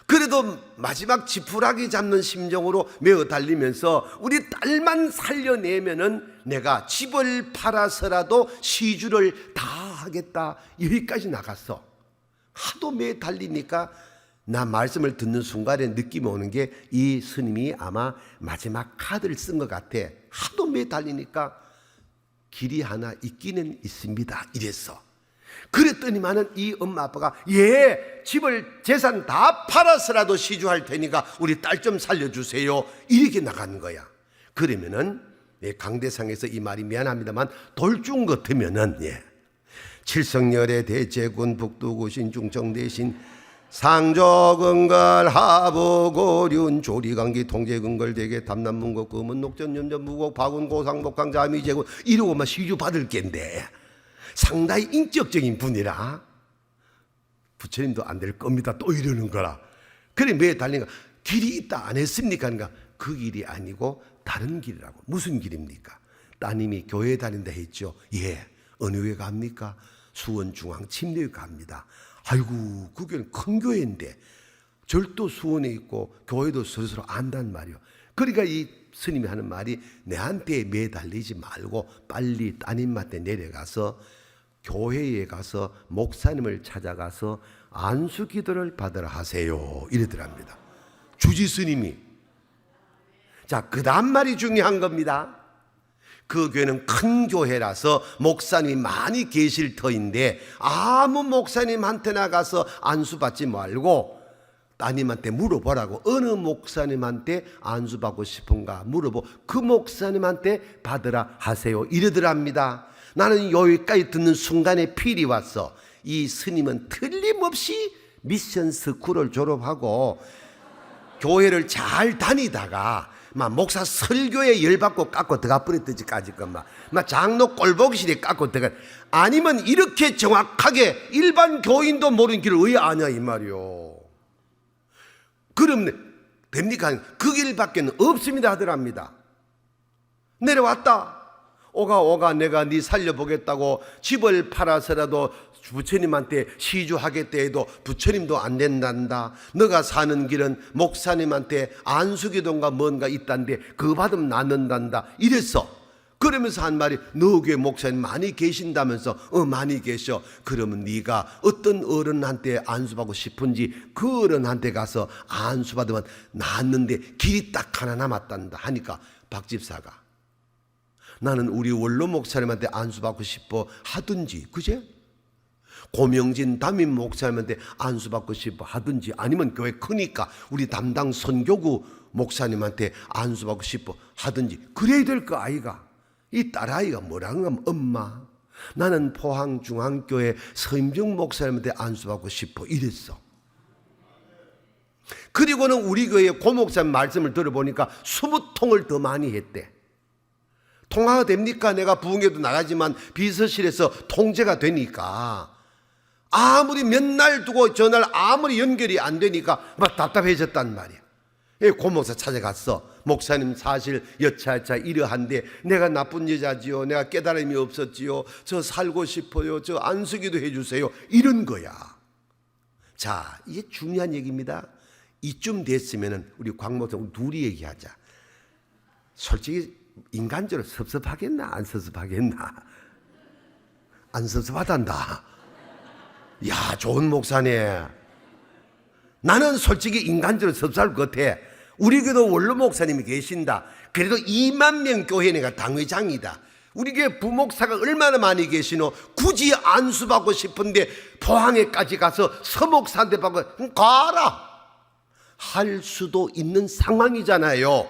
그래도 마지막 지푸라기 잡는 심정으로 매어 달리면서 우리 딸만 살려내면은 내가 집을 팔아서라도 시주를 다 하겠다. 여기까지 나갔어. 하도 매어 달리니까 나 말씀을 듣는 순간에 느낌이 오는 게 이 스님이 아마 마지막 카드를 쓴 것 같아. 하도 매어 달리니까 길이 하나 있기는 있습니다 이랬어. 그랬더니만은 이 엄마 아빠가 예, 집을 재산 다 팔아서라도 시주할 테니까 우리 딸 좀 살려주세요 이렇게 나가는 거야. 그러면은 강대상에서 이 말이 미안합니다만 돌중 같으면은 칠성열의 대제군 북두구신 중청대신 상조근걸 하부고륜 조리강기 통제근걸 대개 담남문곡 금은 녹전 염전 무곡 박운 고상 목강 자미제군 이러고만 시주 받을 겐데 상당히 인격적인 분이라 부처님도 안 될 겁니다 또 이러는 거라. 그래 왜 달린가? 길이 있다 안 했습니까? 그러니까 그 길이 아니고 다른 길이라고. 무슨 길입니까? 따님이 교회 다닌다 했죠. 예. 어느 교회 갑니까? 수원중앙 침례교회 갑니다. 아이고 그 교회는 큰 교회인데 절도 수원에 있고 교회도 서로서로 안단 말이요. 그러니까 이 스님이 하는 말이 내한테 매달리지 말고 빨리 따님한테 내려가서 교회에 가서 목사님을 찾아가서 안수 기도를 받으라 하세요 이러더랍니다. 주지 스님이. 자, 그 다음 말이 중요한 겁니다. 그 교회는 큰 교회라서 목사님이 많이 계실 터인데 아무 목사님한테나 가서 안수 받지 말고 따님한테 물어보라고. 어느 목사님한테 안수 받고 싶은가 물어보고 그 목사님한테 받으라 하세요 이러더랍니다. 나는 여기까지 듣는 순간에 필이 왔어. 이 스님은 틀림없이 미션 스쿨을 졸업하고 교회를 잘 다니다가 막 목사 설교에 열받고 깎고 들어가 버렸듯이까지 막 장로 꼴보기실에 깎고 들어가. 아니면 이렇게 정확하게 일반 교인도 모르는 길을 왜 아냐 이 말이요. 그럼 됩니까? 그 길밖에 없습니다 하더랍니다. 내려왔다. 오가 내가 네 살려보겠다고 집을 팔아서라도 부처님한테 시주하겠다 해도 부처님도 안 된단다. 너가 사는 길은 목사님한테 안수기도인가 뭔가 있단데 그거 받으면 낫는단다 이랬어. 그러면서 한 말이 너 교회 목사님 많이 계신다면서 많이 계셔. 그러면 네가 어떤 어른한테 안수받고 싶은지 그 어른한테 가서 안수받으면 낫는데 길이 딱 하나 남았단다 하니까 박 집사가 나는 우리 원로 목사님한테 안수받고 싶어 하든지 그제? 고명진 담임 목사님한테 안수받고 싶어 하든지 아니면 교회 크니까 우리 담당 선교구 목사님한테 안수받고 싶어 하든지 그래야 될 거 아이가. 이 딸아이가 뭐라는 하면 엄마 나는 포항중앙교회 서임정 목사님한테 안수받고 싶어 이랬어. 그리고는 우리 교회 고목사님 말씀을 들어보니까 20통을 더 많이 했대. 통화가 됩니까? 내가 부흥회도 나가지만 비서실에서 통제가 되니까 아무리 몇 날 두고 전날 아무리 연결이 안 되니까 막 답답해졌단 말이야. 고목사 찾아갔어. 목사님 사실 여차여차 이러한데 내가 나쁜 여자지요, 내가 깨달음이 없었지요, 저 살고 싶어요, 저 안수기도 해주세요, 이런 거야. 자, 이게 중요한 얘기입니다. 이쯤 됐으면 우리 광 목사 둘이 얘기하자. 솔직히 인간적으로 섭섭하겠나 안 섭섭하겠나? 안 섭섭하단다. 야, 좋은 목사네. 나는 솔직히 인간적으로 섭섭할 것 같아. 우리 교도 원로 목사님이 계신다. 그래도 2만 명 교회 내가 당회장이다. 우리 교회 부목사가 얼마나 많이 계시노. 굳이 안수받고 싶은데 포항에까지 가서 서목사한테 받고 가라 할 수도 있는 상황이잖아요.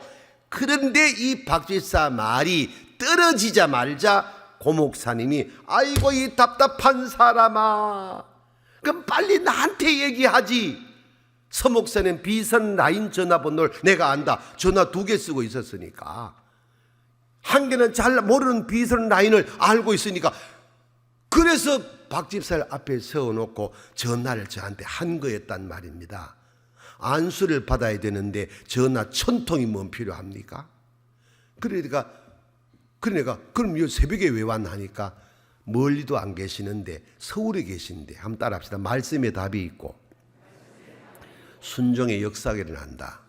그런데 이 박집사 말이 떨어지자마자 고목사님이 아이고 이 답답한 사람아, 그럼 빨리 나한테 얘기하지. 서목사님 비선 라인 전화번호를 내가 안다. 전화 2개 쓰고 있었으니까. 한 개는 잘 모르는 비선 라인을 알고 있으니까. 그래서 박집사를 앞에 세워놓고 전화를 저한테 한 거였단 말입니다. 안수를 받아야 되는데 전화 1000통이 뭔 필요합니까? 그러니까 그럼 이 새벽에 왜 왔나 하니까 멀리도 안 계시는데 서울에 계신데, 한번 따라합시다. 말씀에 답이 있고 순종의 역사가 일어난다.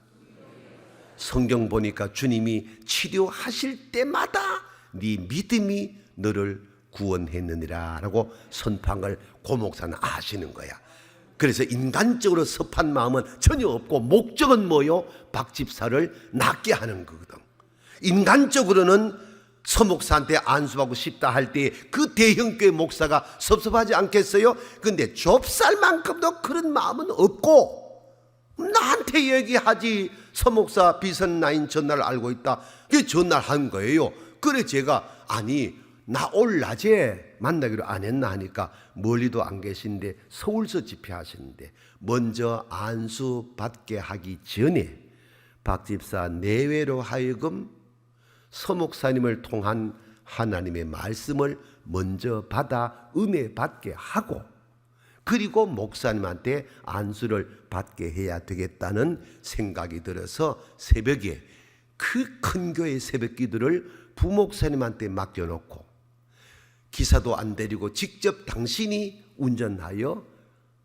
성경 보니까 주님이 치료하실 때마다 네 믿음이 너를 구원했느니라 라고 선포한 걸 고목사는 아시는 거야. 그래서 인간적으로 섭한 마음은 전혀 없고 목적은 뭐요? 박집사를 낫게 하는 거거든. 인간적으로는 서목사한테 안수하고 싶다 할 때 그 대형교회 목사가 섭섭하지 않겠어요? 근데 좁쌀만큼도 그런 마음은 없고 나한테 얘기하지. 서목사 비선 라인 전화를 알고 있다. 그 전화를 한 거예요. 그래 제가 아니 나 올 낮에 만나기로 안 했나 하니까 멀리도 안 계신데 서울서 집회하시는데 먼저 안수 받게 하기 전에 박집사 내외로 하여금 서목사님을 통한 하나님의 말씀을 먼저 받아 은혜 받게 하고 그리고 목사님한테 안수를 받게 해야 되겠다는 생각이 들어서 새벽에 그 큰 교회 새벽 기도를 부목사님한테 맡겨놓고 기사도 안 데리고 직접 당신이 운전하여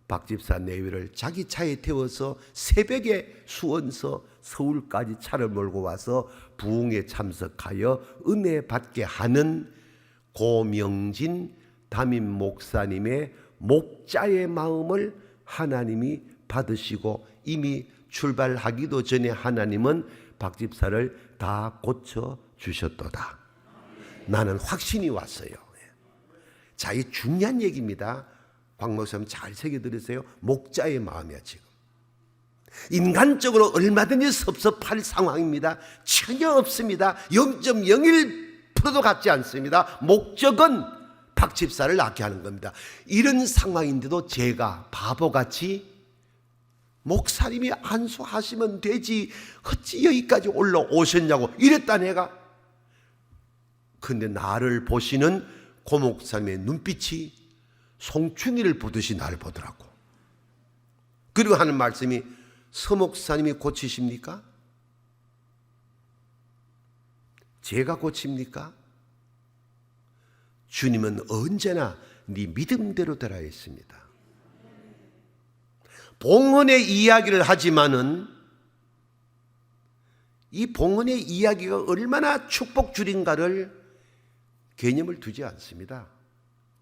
박집사 내외를 자기 차에 태워서 새벽에 수원서 서울까지 차를 몰고 와서 부흥에 참석하여 은혜 받게 하는 고명진 담임 목사님의 목자의 마음을 하나님이 받으시고 이미 출발하기도 전에 하나님은 박집사를 다 고쳐주셨도다. 나는 확신이 왔어요. 자, 이 중요한 얘기입니다. 광 목사님 잘 새겨 들으세요. 목자의 마음이야. 지금 인간적으로 얼마든지 섭섭할 상황입니다. 전혀 없습니다. 0.01%도 같지 않습니다. 목적은 박집사를 낫게 하는 겁니다. 이런 상황인데도 제가 바보같이 목사님이 안수하시면 되지 어찌 여기까지 올라오셨냐고 이랬다 내가. 근데 나를 보시는 고목사님의 눈빛이 송충이를 보듯이 나를 보더라고. 그리고 하는 말씀이 서목사님이 고치십니까? 제가 고칩니까? 주님은 언제나 네 믿음대로 되라 했습니다. 봉헌의 이야기를 하지만은 이 봉헌의 이야기가 얼마나 축복줄인가를 개념을 두지 않습니다.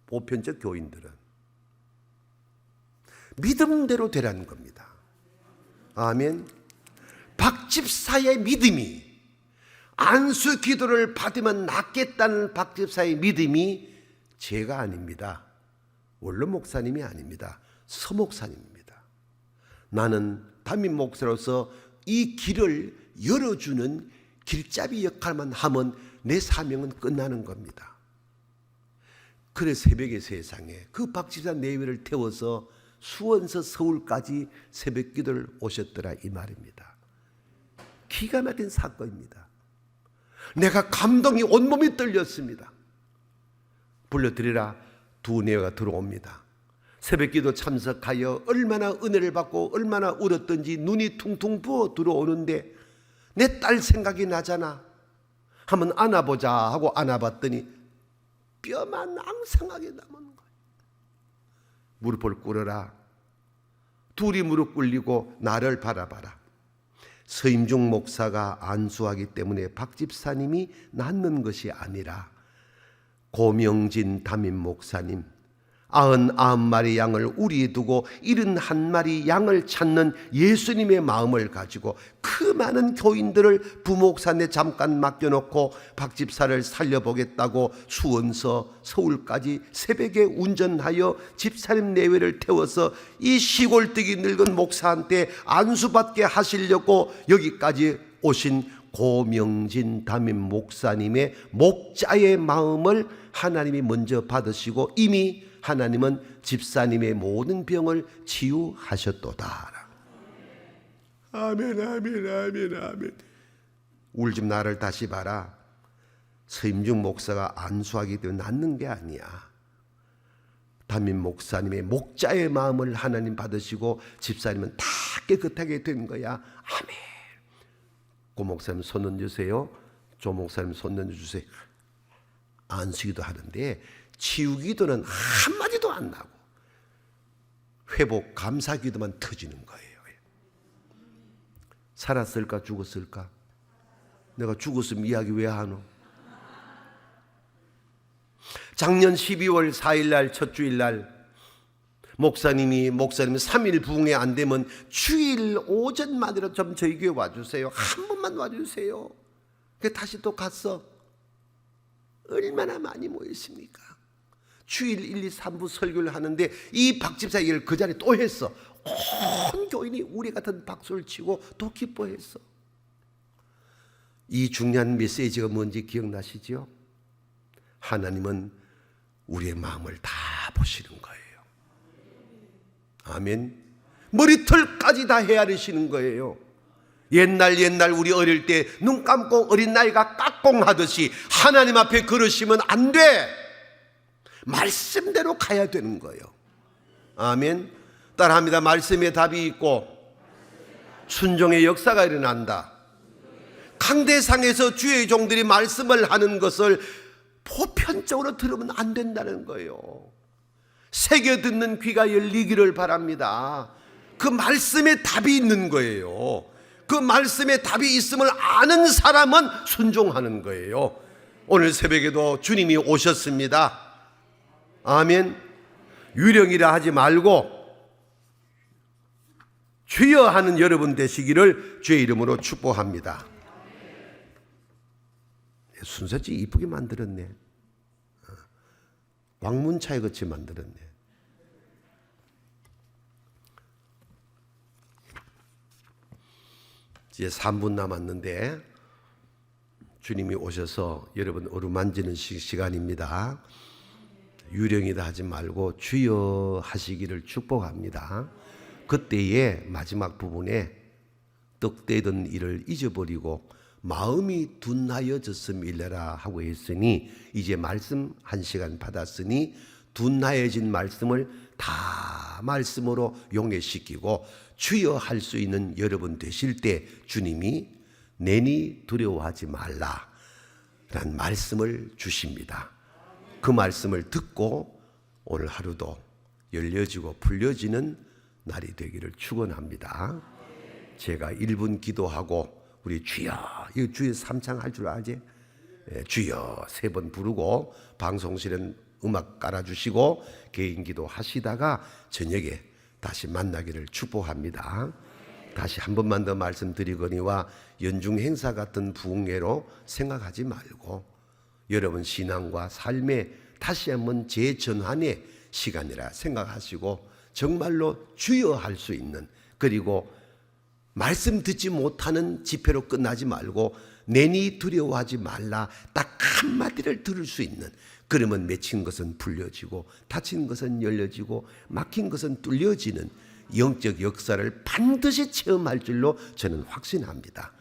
보편적 교인들은 믿음대로 되라는 겁니다. 아멘. 박집사의 믿음이 안수 기도를 받으면 낫겠다는 박집사의 믿음이 제가 아닙니다. 원로 목사님이 아닙니다. 서목사님입니다. 나는 담임 목사로서 이 길을 열어주는 길잡이 역할만 하면 내 사명은 끝나는 겁니다. 그래 새벽의 세상에 그 박집사 내외를 태워서 수원서 서울까지 새벽 기도를 오셨더라 이 말입니다. 기가 막힌 사건입니다. 내가 감동이 온몸이 떨렸습니다. 불러드리라 두 내외가 들어옵니다. 새벽기도 참석하여 얼마나 은혜를 받고 얼마나 울었던지 눈이 퉁퉁 부어 들어오는데 내 딸 생각이 나잖아. 한번 안아보자 하고 안아봤더니 뼈만 앙상하게 남은 거예요. 무릎을 꿇어라. 둘이 무릎 꿇리고 나를 바라봐라. 서임중 목사가 안수하기 때문에 박 집사님이 낫는 것이 아니라 고명진 담임 목사님 99마리 양을 우리에 두고 71마리 양을 찾는 예수님의 마음을 가지고 그 많은 교인들을 부목산에 잠깐 맡겨놓고 박 집사를 살려보겠다고 수원서 서울까지 새벽에 운전하여 집사님 내외를 태워서 이 시골뜨기 늙은 목사한테 안수받게 하시려고 여기까지 오신 고명진 담임 목사님의 목자의 마음을 하나님이 먼저 받으시고 이미 하나님은 집사님의 모든 병을 치유하셨도다. 아멘, 아멘, 아멘, 아멘. 울지 나를 다시 봐라. 서임중 목사가 안수하기 때문에 낫는 게 아니야. 담임 목사님의 목자의 마음을 하나님 받으시고 집사님은 다 깨끗하게 된 거야. 아멘. 고 목사님 손 얹으세요. 조 목사님 손 얹어주세요. 안수기도 하는데 치유기도는 한마디도 안 나고 회복 감사기도만 터지는 거예요. 살았을까 죽었을까? 내가 죽었으면 이야기 왜 하노? 작년 12월 4일 날 첫 주일 날 목사님 3일 부흥회 안 되면 주일 오전만이라도 좀 저희 교회 와주세요. 한 번만 와주세요. 그래서 다시 또 갔어. 얼마나 많이 모였습니까? 주일 1, 2, 3부 설교를 하는데 이 박 집사 얘기를 그 자리에 또 했어. 온 교인이 우리 같은 박수를 치고 또 기뻐했어. 이 중요한 메시지가 뭔지 기억나시죠? 하나님은 우리의 마음을 다 보시는 거예요. 아멘. 머리털까지 다 헤아리시는 거예요. 옛날 우리 어릴 때 눈 감고 어린 나이가 깍공하듯이 하나님 앞에 걸으시면 안 돼. 말씀대로 가야 되는 거예요. 아멘. 따라합니다. 말씀에 답이 있고 순종의 역사가 일어난다. 강대상에서 주의 종들이 말씀을 하는 것을 보편적으로 들으면 안 된다는 거예요. 새겨 듣는 귀가 열리기를 바랍니다. 그 말씀에 답이 있는 거예요. 그 말씀에 답이 있음을 아는 사람은 순종하는 거예요. 오늘 새벽에도 주님이 오셨습니다. 아멘. 유령이라 하지 말고 주여 하는 여러분 되시기를 주의 이름으로 축복합니다. 순서지 이쁘게 만들었네. 왕문차에 같이 만들었네. 이제 3분 남았는데 주님이 오셔서 여러분 어루만지는 시간입니다. 유령이다 하지 말고 주여 하시기를 축복합니다. 그때의 마지막 부분에 떡대던 일을 잊어버리고 마음이 둔하여졌음이래라 하고 했으니 이제 말씀 1시간 받았으니 둔하여진 말씀을 다 말씀으로 용해시키고 주여 할 수 있는 여러분 되실 때 주님이 내니 두려워하지 말라 라는 말씀을 주십니다. 그 말씀을 듣고 오늘 하루도 열려지고 풀려지는 날이 되기를 축원합니다. 제가 1분 기도하고 우리 주여, 이 주여 삼창 할 줄 아지? 주여 3번 부르고 방송실은 음악 깔아주시고 개인 기도 하시다가 저녁에 다시 만나기를 축복합니다. 다시 한 번만 더 말씀드리거니와 연중 행사 같은 부흥회로 생각하지 말고 여러분 신앙과 삶에 다시 한번 재전환의 시간이라 생각하시고 정말로 주여 할 수 있는, 그리고 말씀 듣지 못하는 집회로 끝나지 말고 내니 두려워하지 말라 딱 한마디를 들을 수 있는 그러면 맺힌 것은 풀려지고 닫힌 것은 열려지고 막힌 것은 뚫려지는 영적 역사를 반드시 체험할 줄로 저는 확신합니다.